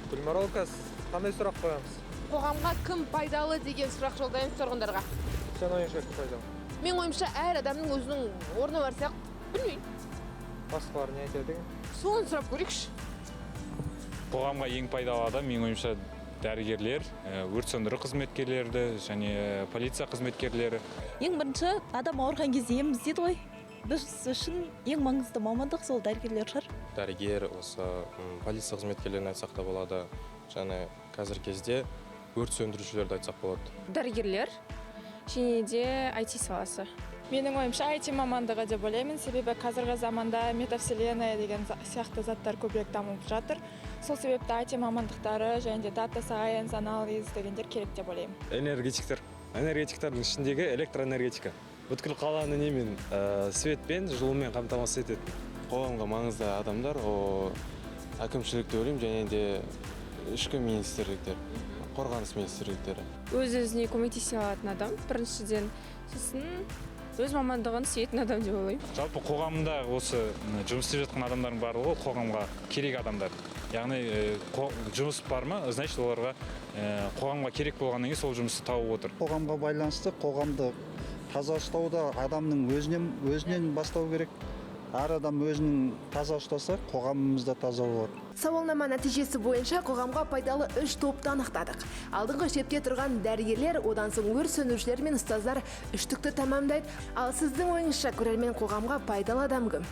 Гүлмаролка, қандай сұрақ қоямыз? Қоғамға кім пайдалы деген сұрақ жолдаймыз тұрғындарға. Сен ойыңша кім пайдалы? Мен ойымша әр адамның өзінің орны бар сияқты, білмеймін. Басқалар не айтады екен? Соны сұрап көрейікші. Қоғамға ең пайдалы адам менің ойымша дәрігерлер, өрт сөндіру қызметкерлері және полиция қызметкерлері. Ең бірінші адам ауырған кезде ем іздейді ғой. Біз үшін ең маңызды мамандық сол дәрігерлер шығар. Дәрігер, осы полиция қызметкерлерін айтсақ та болады. Және қазір кезде өрт сөндірушілерді айтсақ болады. Дәрігерлер және де IT саласы. Менің ойымша IT мамандығы деп ойлаймын, себебі қазіргі заманда метавселенная деген сияқты заттар көбірек дамып жатыр. Сол себепті IT мамандықтары және де data science, анализ дегендер керек деп ойлаймын. Энергетиктердің ішіндегі электроэнергетика. Бүткіл қаланы немен светпен, жылумен қамтамасыз етеді. Қоғамға маңызды адамдар, әкімшілікті ойлаймын, және де ішкі министрліктер, қорғаныс министрліктері. Өз-өзіне көмектесе алатын адам, біріншіден, сосын өз мамандығын сүйетін адам деп ойлаймын. Жалпы қоғамда осы жұмыс істеп жатқан адамдардың барлығы қоғамға керек адамдар. Яғни жұмыс бар ма, значит оларға қоғамға керек болғаннан кейін сол жұмысты тауып отыр. Қоғамға байланысты қоғамды таза ұстауда адамның өзінен бастау керек. Әр адам өзінің таза ұстаса, қоғамымыз да таза болады. Сауалнама нәтижесі бойынша қоғамға пайдалы 3 топты анықтадық. Алдыңғы шепте тұрған дәрігерлер, одан соң өрт сөндірушілер мен ұстаздар үштікті тамамдайды. Ал сіздің ойыңызша көрермен қоғамға пайдалы адам кім?